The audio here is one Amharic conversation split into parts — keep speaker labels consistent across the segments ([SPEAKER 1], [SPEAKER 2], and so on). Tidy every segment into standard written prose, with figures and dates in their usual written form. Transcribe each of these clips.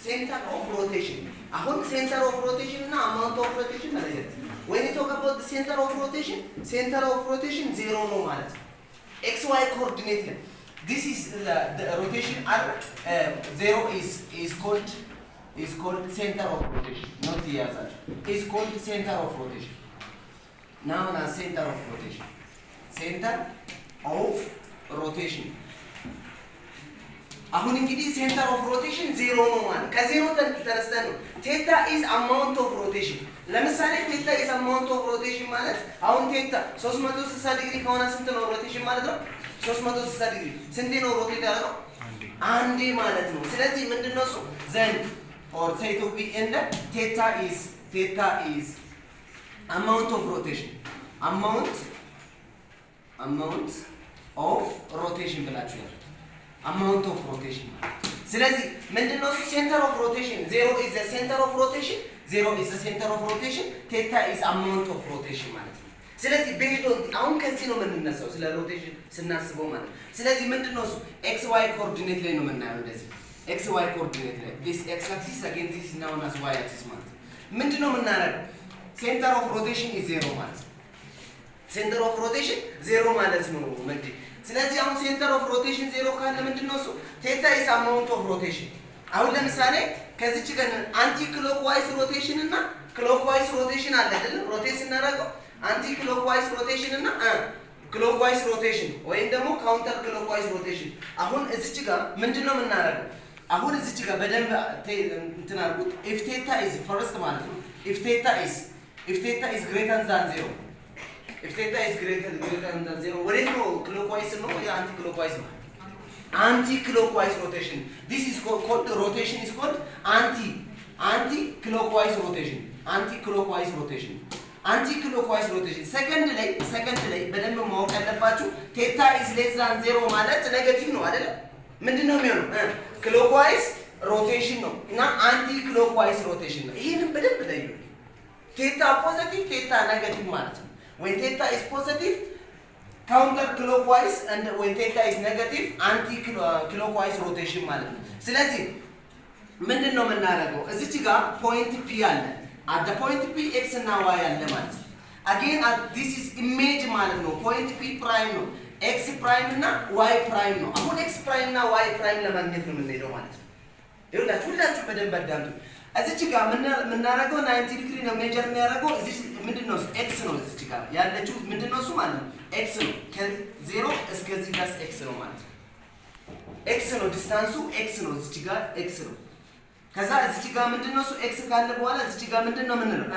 [SPEAKER 1] center of rotation አሁን center of rotation እና amount of rotation ማለት ነው when you talk about the center of rotation 0 ነው ማለት ነው xy coordinate ላይ this is the rotation r 0 is called center of rotation not the other is called center of rotation now center of rotation አሁን እንግዲህ center of rotation 0 ነው ማለት ከዜሮ ተነስተን ነው theta is amount of rotation ለምሳሌ theta is amount of rotation ማለት አሁን theta 360 ዲግሪ ከሆነ ስንት ነው rotation ማለት ነው 360 ዲግሪ ስንት ነው rotate ያደረገው አንዴ ማለት ነው ስለዚህ ምንድነው እሱ then or say to be in the theta is amount of rotation amount of rotation ብላችሁ ያዙ amount of rotation ስለዚህ ምንድነው center of rotation 0 is the center of rotation theta is amount of rotation ማለት ነው ስለዚህ based on አሁን ከዚህ ነው የምንነሳው ስለ rotation ስናስበው ማለት ስለዚህ ምንድነው xy coordinate ላይ ነው የምናየው እንደዚህ xy coordinate ላይ this x axis again this is known as y axis ማለት ምንድነው የምናደርገው center of rotation is 0 ማለት center of rotation 0 ማለት ነው እንዴ ስለዚህ አሁን center of rotation 0 ካለ ምንድነው እሱ theta is amount of rotation አሁን ለምሳሌ ከዚች ጋር anti clockwise rotation እና clockwise rotation አለ አይደል rotate ስናደርገው anti clockwise rotation እና clockwise rotation ወይም ደግሞ counter clockwise rotation አሁን እዚች ጋር ምንድነው የምናደርገው አሁን እዚች ጋር በደንብ እንትን አድርጉት if theta is first ማለት ነው if theta is greater than 0 if theta is greater than 0 what is clockwise no or anti-clockwise no anti-clockwise rotation this is called rotation is called anti-clockwise rotation second ላይ በደንብ ማወቅ ያለባችሁ theta is less than 0 ማለት ኔጌቲቭ ነው አይደል ምንድነው የሚሆነው clockwise rotation ነው እና anti-clockwise rotation ነው ይሄንን በደንብ ለዩ theta positive theta negative ማለት ነው when theta is positive counter clockwise and when theta is negative anti clockwise rotation ማለት ነው ስለዚህ ምንድነው የምናደርገው እዚች ጋር point p አለ at the point p x እና y አለ ማለት again this is image ማለት ነው point p prime ነው x prime እና y prime ነው አሁን x prime እና y prime ለማግኘት ነው የምንሄደው ማለት ነው ሁላችሁ በደንብ አዳምጡ እዚች ጋር ምናረጋው 90 ዲግሪ ነው ሜጀር የሚያደርገው እዚህ ምንድነው x ነው እዚች ጋር ያለችው ምንድነው እሱ ማለት ነው x ነው ከ0 እስከዚህ ድረስ x ነው ማለት ነው x ነው ዲስታንሱ x ነው እዚች ጋር x ነው ከዛ እዚች ጋር ምንድነው እሱ x ካለ በኋላ እዚች ጋር ምንድነው ምንለው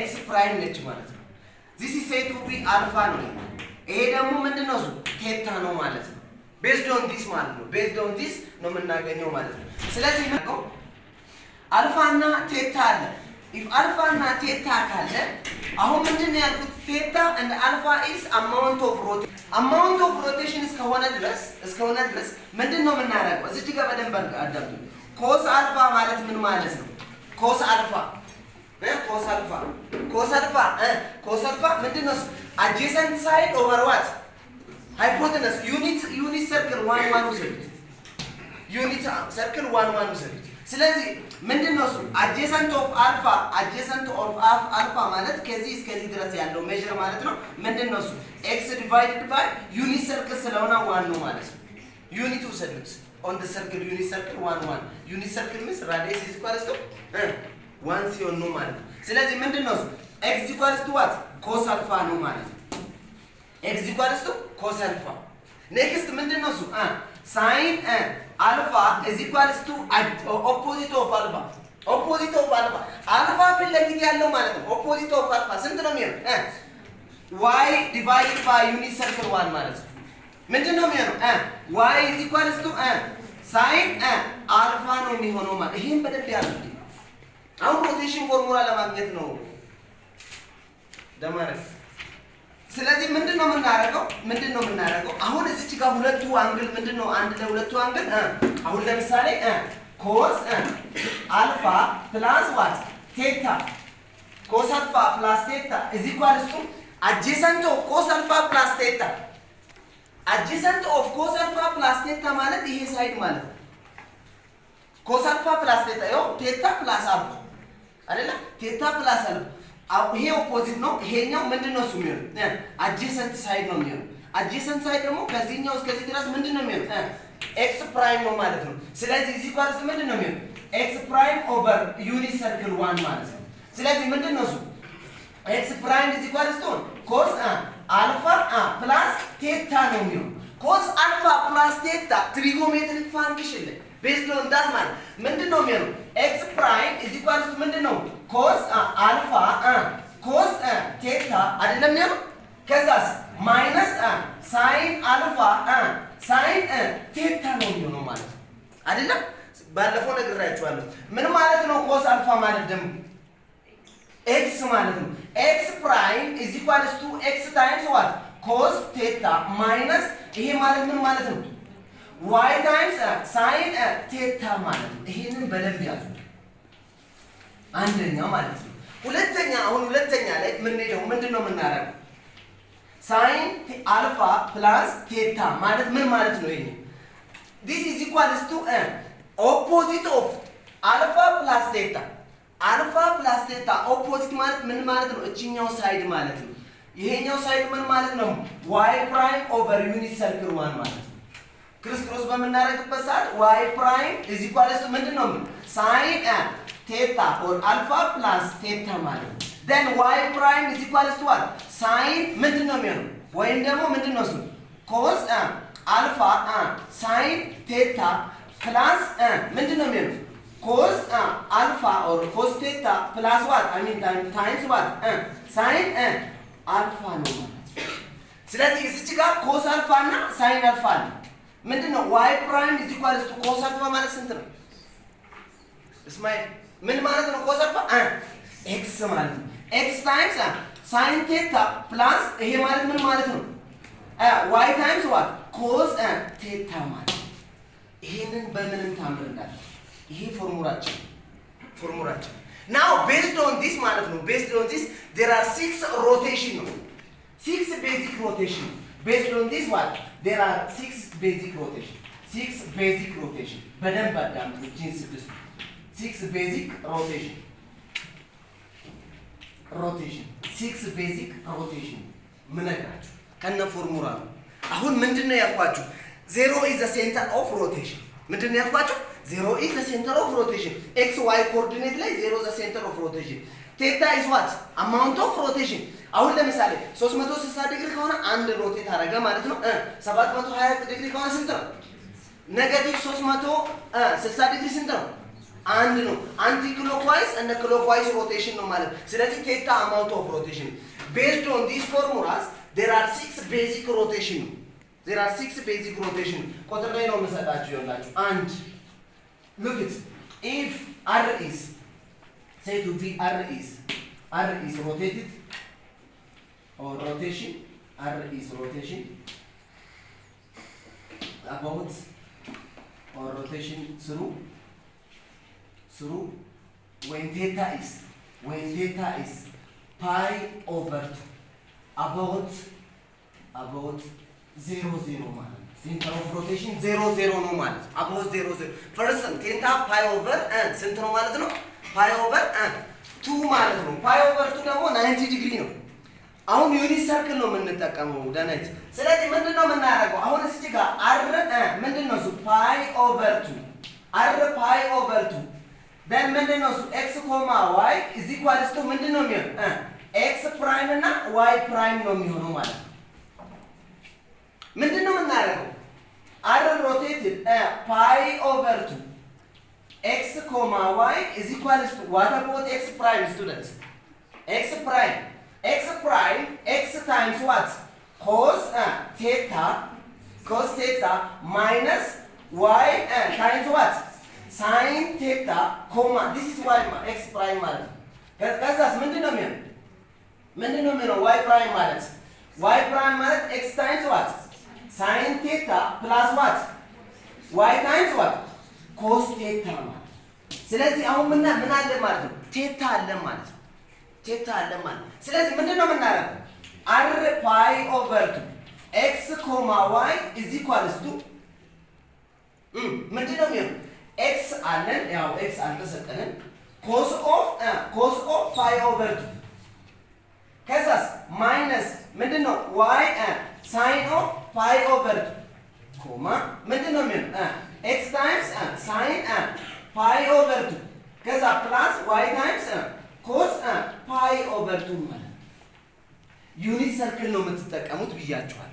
[SPEAKER 1] x ፕራይም ነች ማለት ነው this is said to be alpha ነው ይሄ ደግሞ ምንድነው እሱ theta ነው ማለት ነው based on this ማለት ነው based on this ነው የምናገኘው ማለት ነው ስለዚህ ነው አልፋ እና ቴታ አለ if alpha እና ቴታ ካለ አሁን ምንድነው ያልኩት ቴታ and alpha is amount of rotation እስከሆነ ድረስ ምንድነው የምናደርገው እዚህ ጋር በደንብ አዳምጡ cos alpha ማለት ምን ማለት ነው cos alpha ምንድነው adjacent side over what hypotenuse unit circle 1 ውሰዱት unit circle 1 ውሰዱት ስለዚህ ምንድነው እሱ adjacent of alpha ማለት ከዚህ እስከዚህ ድረስ ያለው ሜዠር ማለት ነው ምንድነው እሱ x divided by unit circle ስለሆነ 1 ነው ማለት ነው unit ውሰዱት on the circle unit circle 1 unit circle means radius is equal to 1 ሲሆን ነው ማለት ነው ስለዚህ ምንድነው እሱ x equals to what cos alpha ነው ማለት ነው x equals to cos alpha next ምንድነው እሱ sin alpha is equals to opposite of alpha alpha ፊት ለፊት ያለው ማለት ነው opposite of alpha ስንት ነው የሚሆነው y divided by unit circle 1 ማለት ነው ምንድነው የሚሆነው y is equals to sin alpha ነው የሚሆነው ማለት ይሄን በደንብ ያዙት አሁን ሮቴሽን ፎርሙላ ለማግኘት ነው ደማረስ ስለዚህ ምንድነው የምናደርገው አሁን እዚች ጋር ሁለቱ አንግል ምንድነው አንድ ለሁለቱ አንግል አሁን ለምሳሌ cos alpha plus what theta cos alpha plus theta is equal to adjacent of cos alpha plus theta ማለት ይሄ ሳይድ ማለት ኮስ አልፋ ፕላስ ቴታ ይኸው ቴታ ፕላስ አልፋ አይደለ? ቴታ ፕላስ አልፋ ይሄ ኦፖዚት ነው። ይሄኛው ምንድነው እሱ የሚሆነው አድጀሰንት ሳይድ ነው የሚሆነው። አድጀሰንት ሳይድ ደግሞ ከዚህኛው እስከዚህ ድረስ ምንድነው የሚሆነው ኤክስ ፕራይም ነው ማለት ነው። ስለዚህ እዚህ ኳልስ ምንድነው የሚሆነው ኤክስ ፕራይም ኦቨር ዩኒት ሰርክል 1 ማለት ነው። ስለዚህ ምንድነው እሱ ኤክስ ፕራይም እዚህ ኳልስ ነው ኮስ አልፋ ፕላስ ቴታ ነው የሚሆነው። ኮስ አልፋ ፕላስ ቴታ ትሪጎኖሜትሪክ ፋንክሽን ላይ ቤዝድ ኦን ዳት ማለት ምንድነው የሚሆነው ኤክስ ፕራይም እዚህ ኳልስ ምንድነው ኮስ አልፋ ኮስ ቴታ አይደለም የሚሆነው። ከዛስ ማይነስ ሳይን አልፋ ሳይን ቴታ ነው የሚሆነው ማለት ነው አይደለም። ባለፈው ነግራችኋለሁ። ምን ማለት ነው ኮስ አልፋ ማለት ደግሞ ኤክስ ማለት ነው። ኤክስ ፕራይም ኢዝ ኢኳልስ ቱ ኤክስ ታይምስ ዋት ኮስ ቴታ ማይነስ ይሄ ማለት ምን ማለት ነው ዋይ ታይምስ ሳይን ቴታ ማለት ነው። ይሄንን በደንብ ያዙ። አንደኛው ማለት ነው። ሁለተኛ አሁን ሁለተኛ ላይ የምንሄደው ምንድነው የምናደርገው ሳይን አልፋ ፕላስ ቴታ ማለት ምን ማለት ነው? ይሄ this is equals to opposite of አልፋ ፕላስ ቴታ አልፋ ፕላስ ቴታ ኦፖዚት ማለት ምን ማለት ነው? እቺኛው ሳይድ ማለት ነው። ይሄኛው ሳይድ ምን ማለት ነው? y ፕራይም ኦቨር ዩኒት ሰርክል 1 ማለት ነው። ክሪስ ክሮስ በምናደርግበት ሰዓት y ፕራይም is equals to ምንድነው ሳይን ቴታ ኦር አልፋ ፕላስ ቴታ ማለት ነው። then y prime is equals to what ሳይን ምንድነው የሚሆነው ወይም ደግሞ ምንድነው እሱ ኮስ አልፋ ሳይን ቴታ ፕላስ ምንድነው የሚሆነው ኮስ አልፋ ኦር ኮስ ቴታ ፕላስ ዋት አይ ሚን ታይምስ ዋት ሳይን አልፋ ነው ማለት ነው። ስለዚህ እዚህ ጋር ኮስ አልፋ እና ሳይን አልፋ አለ። ምንድነው y prime is equals to ኮስ አልፋ ማለት ስንት ነው? እስማኤል ምን ማለት ነው? ኮስ አልፋ ኤክስ ማለት ነው። ኤክስ ታይምስ ሳይን ቴታ ፕላስ ይሄ ማለት ምን ማለት ነው? ዋይ ታይምስ ዋት ኮስ ቴታ ማለት ነው። ይሄንን በምንም ታምር እንዳለ ይሄ ፎርሙላችን ናው ቤዝድ ኦን ዲስ ማለት ነው። ቤዝድ ኦን ዲስ ዜር አር 6 ሮቴሽን ነው 6 ቤዚክ ሮቴሽን ቤዝድ ኦን ዲስ ዋት ዜር አር 6 ቤዚክ ሮቴሽን በደንብ አዳምጡ። ጂንስ 6 ቤዚክ ሮቴሽን 6 ቤዚክ ሮቴሽን ምነግራችሁ ከነ ፎርሙላ ነው። አሁን ምንድነው ያልኳችሁ? ዜሮ ኢዝ ዘ ሴንተር ኦፍ ሮቴሽን። ምንድነው ያልኳችሁ? ዜሮ ኢዝ ዘ ሴንተር ኦፍ ሮቴሽን። ኤክስ ዋይ ኮኦርዲኔት ላይ ዜሮ ዘ ሴንተር ኦፍ ሮቴሽን። ቴታ ኢዝ ዋት አማውንት ኦፍ ሮቴሽን። አሁን ለምሳሌ 360 ዲግሪ ከሆነ አንድ ሮቴት አደረገ ማለት ነው። 720 ዲግሪ ከሆነ ስንት ነው? ኔጌቲቭ 360 ዲግሪ ስንት ነው? አንድ ነው። አንቲ ክሎክዋይዝ እና ክሎክዋይዝ ሮቴሽን ነው ማለት። ስለዚህ ቴታ አማውንት ኦፍ ሮቴሽን ቤዝድ ኦን ዲስ ፎርሙላስ there are 6 basic rotation ቁጥር ላይ ነው የምሰጣችሁ። ይኸውላችሁ አንድ look it if r is say to be r is rotated or rotation r is rotation about or rotation through when theta is pi over 2 about 0 ማለት ሴንተር ኦፍ ሮቴሽን 0 ነው ማለት about 0 ፈርስት ቴታ ፓይ ኦቨር ስንት ነው ማለት ነው? ፓይ ኦቨር 2 ማለት ነው። ፓይ ኦቨር 2 ደግሞ 90 ዲግሪ ነው። አሁን ዩኒት ሰርክል ነው የምንጠቀመው ዳናይት። ስለዚህ ምንድነው የምናደርገው? አሁን እዚህ ጋር r ምንድነው እሱ ፓይ ኦቨር 2 then ምንድነው እሱ x y is equals to ምንድነው የሚሆነው x ፕራይም እና y ፕራይም ነው የሚሆነው ማለት ነው። ምንድነው የምናደርገው? r rotated pi over 2 x y is equals to what about x prime students? x prime x times what? cos theta minus y times what? sin theta comma this is y x prime ማለት ነው። ከዛስ ምንድነው የሚሆነው y prime ማለት x times what? sin theta plus what? y times what? cos theta ማለት። ስለዚህ አሁን ምን አለ ማለት ነው? ቴታ አለ ማለት ነው። ስለዚህ ምንድነው የምናደርገው? r pi over 2 x y is equals to ምንድነው የሚሆነው? ኤክስ አለን ያው ኤክስ አልተሰጠንም ኮስ ኦፍ ፓይ ኦቨር 2 ከዛስ ማይነስ ምንድነው ዋይ ሳይን ኦፍ ፓይ ኦቨር 2 ኮማ ምንድነው የሚሆነው ኤክስ ታይምስ ሳይን ፓይ ኦቨር 2 ከዛ ፕላስ ዋይ ታይምስ ኮስ ፓይ ኦቨር 2 ማለት ዩኒት ሰርክል ነው የምትጠቀሙት ብያችኋል።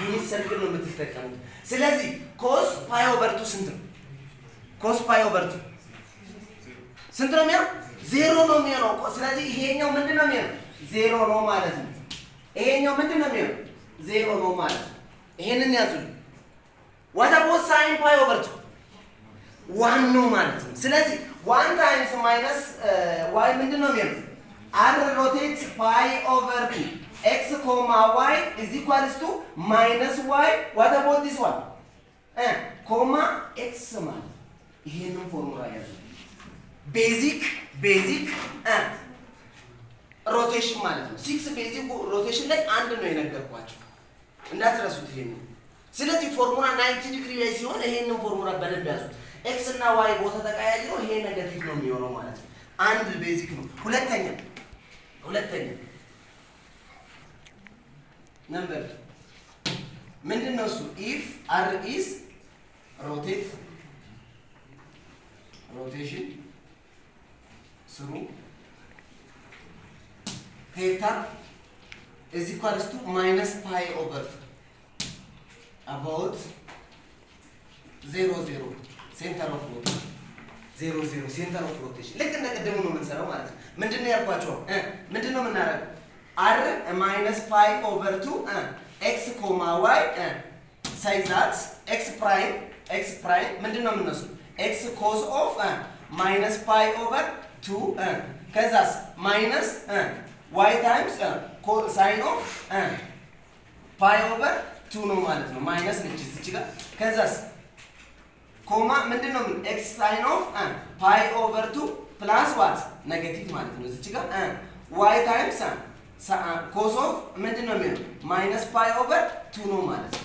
[SPEAKER 1] ዩኒት ሰርክል ነው የምትጠቀሙት። ስለዚህ ኮስ ፓይ ኦቨር 2 ስንት ነው? ኮስ ፓይ ኦቨር 2 ስንት ነው የሚሆነው? ዜሮ ነው የሚሆነው። ስለዚህ ይሄኛው ምንድን ነው የሚሆነው? ዜሮ ነው ማለት ነው። ይሄኛው ምንድን ነው የሚሆነው? ዜሮ ነው ማለት ነው። ይሄንን ያዙልኝ። ዋት አባውት ሳይን ፓይ ኦቨር 2 ዋን ነው ማለት ነው። ስለዚህ ዋን ታይምስ ማይነስ ዋይ ምንድን ነው የሚሆነው? አር ሮቴት ፓይ ኦቨር 2 ኤክስ ኮማ ዋይ ኢዝ ኢኳልስ ቱ ማይነስ ዋይ ዋት አባውት ዲስ ዋን ኮማ ኤክስ ማለት ይሄንን ፎርሙላ ያዙ። ቤዚክ ሮቴሽን ማለት ነው። 6 ቤዚክ ሮቴሽን ላይ አንድ ነው የነገርኳቸው እንዳትረሱት ይሄንን። ስለዚህ ፎርሙላ 90 ዲግሪ ላይ ሲሆን ይሄንን ፎርሙላ በደንብ ያዙት። ኤክስ እና ዋይ ቦታ ተቀያይሮ ይሄ ኔጌቲቭ ነው የሚሆነው ማለት ነው። አንድ ቤዚክ ነው። ሁለተኛ ነምበር ምንድነው እሱ? ኢፍ አር ኢዝ ሮቴሽን ስሩ ቴታ is equals to minus pi over about 0 0 center of rotation 0 0 center of rotation ልክ እንደ ቀደሙ ነው የምንሰራው ማለት ነው። ምንድነው ያልኳቸው? ምንድነው የምናደርገው? r minus pi over 2 x comma y say that x prime ምንድነው የምንወስደው? x cos of minus pi over 2 ከዛስ minus y times sin of pi over 2 ነው ማለት ነው። ማይነስ ነች እዚህ ጋር። ከዛስ ኮማ ምንድነው? x sin of pi over 2 plus what ኔጌቲቭ ማለት ነው እዚህ ጋር y times cos of ምንድነው የሚሆነው? minus pi over 2 ነው ማለት ነው።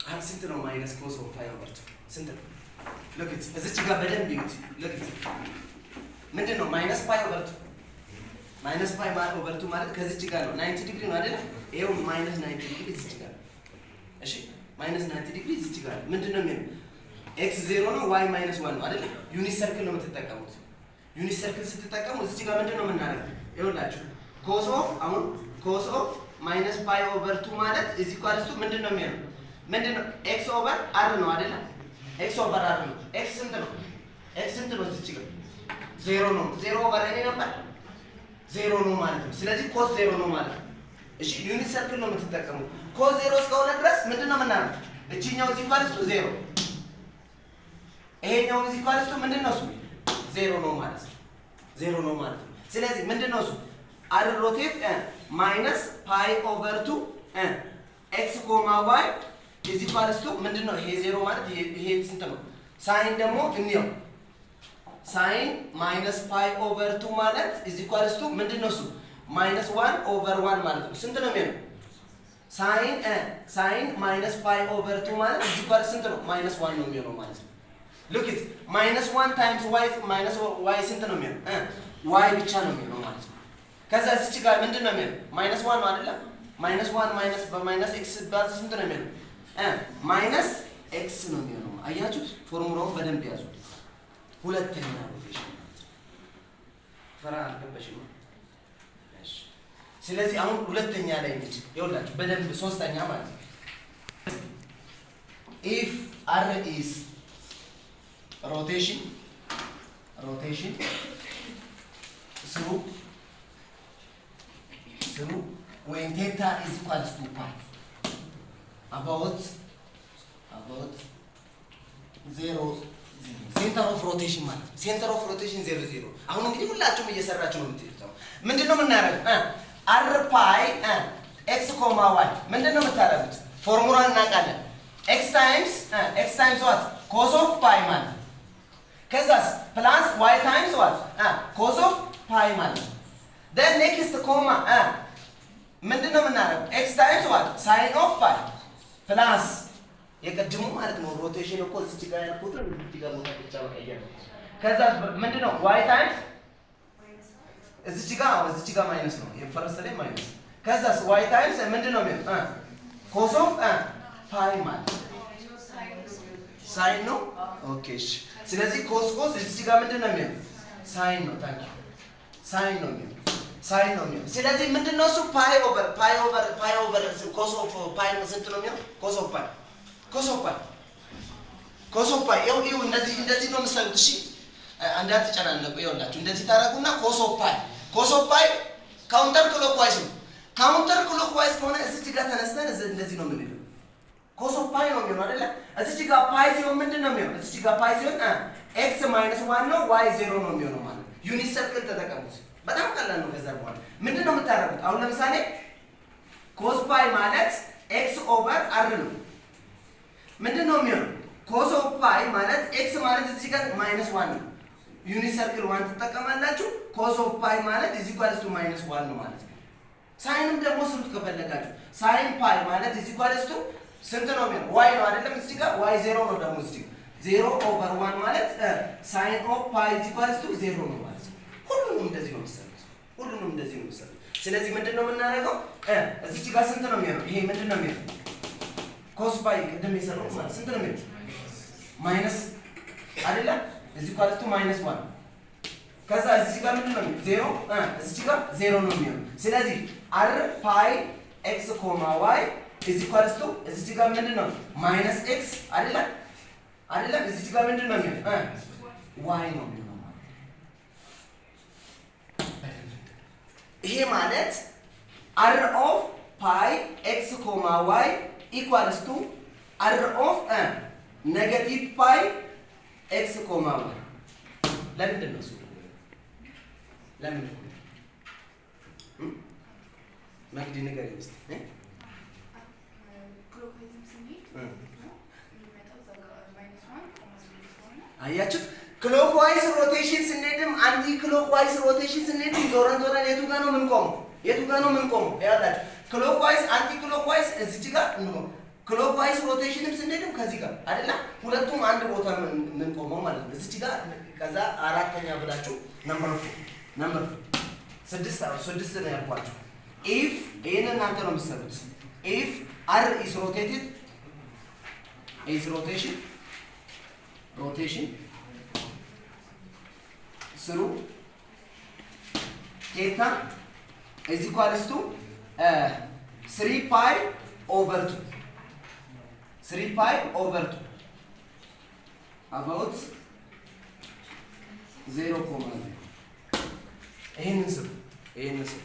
[SPEAKER 1] አሁን ስንት ነው minus cos of pi over 2 ስንት ነው? look it እዚህ ጋር በደንብ ይዩት። look it ምንድነው minus pi over 2 ማይነስ ፓይ ኦቨር 2 ማለት ከዚህ ጋር ነው 90 ዲግሪ ነው አይደል? ይሄው ማይነስ 90 ዲግሪ እዚህ ጋር። እሺ ማይነስ 90 ዲግሪ እዚህ ጋር ምንድነው የሚሆነው? ኤክስ 0 ነው ዋይ ማይነስ 1 ነው አይደል? ዩኒት ሰርክል ነው የምትጠቀሙት። ዩኒት ሰርክል ስትጠቀሙ እዚህ ጋር ምንድነው የምናደርገው? ይኸውላችሁ ኮስ ኦፍ ማይነስ ፓይ ኦቨር 2 ማለት እዚህ ኳልስቱ ምንድነው የሚሆነው? ምንድነው ኤክስ ኦቨር አር ነው አይደል? ኤክስ ኦቨር አር ነው። ኤክስ ስንት ነው? ኤክስ ስንት ነው እዚህ ጋር? 0 ነው። 0 ኦቨር እኔ ነበር 0 ነው ማለት ነው። ስለዚህ ኮስ 0 ነው ማለት ነው። እሺ ዩኒት ሰርክል ነው የምትጠቀሙት። ኮስ 0 እስከሆነ ድረስ ምንድነው የምናደርገው? እቺኛው እዚህ ኳልስቱ 0 ይሄኛው እዚህ ኳልስቱ ምንድነው እሱ 0 ነው ማለት ነው። 0 ነው ማለት ነው። ስለዚህ ምንድነው እሱ አር ሮቴት ማይነስ ፓይ ኦቨር 2 ኤክስ ኮማ ዋይ እዚህ ኳልስቱ ምንድነው? ይሄ 0 ማለት ይሄ ስንት ነው? ሳይን ደግሞ እንየው ሳይን ማይነስ ፓይ ኦቨር 2 ማለት ኢዝ ኢኳልስ ቱ ምንድነው እሱ ማይነስ 1 ኦቨር 1 ማለት ነው። ስንት ነው የሚሆነው? ሳይን ማይነስ ፓይ ኦቨር 2 ማለት ኢዝ ኢኳልስ ስንት ነው? ማይነስ 1 ነው የሚሆነው ማለት ነው። ሉክ ኢት ማይነስ 1 ታይምስ ዋይ ማይነስ ዋይ ስንት ነው የሚሆነው? ዋይ ብቻ ነው የሚሆነው ማለት ነው። ከዛ እዚህ ጋር ምንድነው የሚሆነው? ማይነስ 1 ነው አይደለ? ማይነስ 1 ማይነስ በማይነስ ኤክስ ባዝ ስንት ነው የሚሆነው? ማይነስ ኤክስ ነው የሚሆነው። አያችሁት? ፎርሙላውን በደንብ ያዙት። ሁለተኛ ሮቴሽን ማለት ነው። ፈራ አልገባሽም? እሺ ስለዚህ አሁን ሁለተኛ ላይ እንጂ ይኸውላችሁ በደንብ ሶስተኛ ማለት ነው። if r is rotation through when theta is equals to pi about 0 ሴንተር ኦፍ ሮቴሽን ማለት ነው። ሴንተር ኦፍ ሮቴሽን 0 0። አሁን እንግዲህ ሁላችሁም እየሰራችሁ ነው የምትሄዱት። ምንድነው የምናደርገው? አር ፓይ ኤክስ ኮማ ዋይ ምንድነው የምታደርጉት? ፎርሙላ እናውቃለን። ኤክስ ታይምስ ዋት ኮስ ኦፍ ፓይ ማለት ከዛስ ፕላስ ዋይ ታይምስ ዋት ኮስ ኦፍ ፓይ ማለት then next ኮማ ምንድነው የምናደርገው? ኤክስ ታይምስ ዋት ሳይን ኦፍ ፓይ ፕላስ የቀድሞ ማለት ነው። ሮቴሽን እኮ እዚህ ጋር ያልኩት እዚህ ጋር ቦታ ብቻ መቀየር ነው። ከዛ ምንድነው ዋይ ታይምስ እዚህ ጋር ማይነስ ነው። የፈረሰ ላይ ማይነስ ከዛስ ዋይ ታይምስ ምንድነው የሚሆነው? ኮስ ኦፍ ፓይ ማለት ሳይን ነው። ኦኬ እሺ። ስለዚህ ኮስ እዚህ ጋር ምንድነው የሚሆነው? ሳይን ነው። ታንኪ ሳይን ነው የሚሆነው። ሳይን ነው የሚሆነው። ስለዚህ ምንድነው እሱ ፓይ ኦቨር ኮስ ኦፍ ፓይ ነው። ስንት ነው የሚሆነው? ኮስ ኦፍ ፓይ ይኸው እንደዚህ ነው የምትሰሩት። እሺ እንዳትጨናነቁ። ይኸውላችሁ እንደዚህ ታረጉና ኮስ ኦፍ ፓይ ካውንተር ክሎክዋይዝ ነው። ካውንተር ክሎክዋይዝ ከሆነ እዚህ ጋር ተነስተን እንደዚህ ነው የምንለው። ኮስ ኦፍ ፓይ ነው የሚሆነው አይደለ? እዚህ ጋር ፓይ ሲሆን ምንድነው የሚሆነው? እዚህ ጋር ፓይ ሲሆን ኤክስ ማይነስ 1 ነው፣ ዋይ 0 ነው የሚሆነው ማለት ነው። ዩኒት ሰርክል ተጠቀሙት። በጣም ቀላል ነው። ከዛ በኋላ ምንድነው የምታረጉት? አሁን ለምሳሌ ኮስ ፓይ ማለት ኤክስ ኦቨር አር ነው። ምንድነው የሚሆነው? ኮስ ኦፍ ፓይ ማለት ኤክስ ማለት እዚህ ጋር ማይነስ 1 ነው። ዩኒት ሰርክል 1 ትጠቀማላችሁ። ኮስ ኦፍ ፓይ ማለት እዚህ ጋር ቱ ማይነስ 1 ነው ማለት ነው። ሳይንም ደግሞ ስሩት ከፈለጋችሁ። ሳይን ፓይ ማለት እዚህ ጋር ቱ ስንት ነው የሚሆነው? ዋይ ነው አይደለም? እዚህ ጋር ዋይ 0 ነው። ደግሞ እዚህ 0 ኦቨር 1 ማለት ሳይን ኦፍ ፓይ እዚህ ጋር ቱ 0 ነው ማለት ነው። ሁሉንም እንደዚህ ነው የሚሰሩት። ስለዚህ ምንድነው የምናደርገው? እዚህ ጋር ስንት ነው የሚሆነው? ይሄ ምንድነው የሚሆነው? ኮስ ፓይ ቅድም የሰራው ማለት ስንት ነው የሚሆነው? ማይነስ አይደለም? እዚህ ጋር ቱ ማይነስ 1 ከዛ እዚህ ጋር ምንድነው የሚሆነው? 0 እዚህ ጋር 0 ነው የሚሆነው። ስለዚህ አር ፓይ ኤክስ ኮማ ዋይ እዚህ ጋር ምንድነው ማይነስ ኤክስ አይደለም? እዚህ ጋር ምንድነው የሚሆነው? ዋይ ነው የሚሆነው ማለት ነው። ይሄ ማለት አር ኦፍ ፓይ ኤክስ ኮማ ዋይ ኢኳልስ ቱ አር ኦፍ ኔጌቲቭ ፓይ ኤክስ ኮማ ዋይ። ለምንድን ነው እሱ? ለምንድን ነው መግዲ ነገር ይመስል አያችሁት? ክሎክዋይስ ሮቴሽን ስንሄድም አንቲ ክሎክዋይስ ሮቴሽን ስንሄድም ዞረን የቱ ጋር ነው የምንቆመው? ያላችሁ ክሎክዋይስ አንቲ ክሎክዋይስ እዚህ ጋር ነው። ክሎክዋይስ ሮቴሽንም ስንሄድም ከዚህ ጋር አይደለ? ሁለቱም አንድ ቦታ የምንቆመው ማለት ነው። እዚህ ጋር ከዛ አራተኛ ብላችሁ ነምበር 6 ነው ያልኳችሁ። ኢፍ ይሄን እናንተ ነው የምትሰሩት። ኢፍ አር ኢዝ ሮቴትድ rotation through theta is equals to 3 pi over 2 about 0,0 ይሄንን ስሩ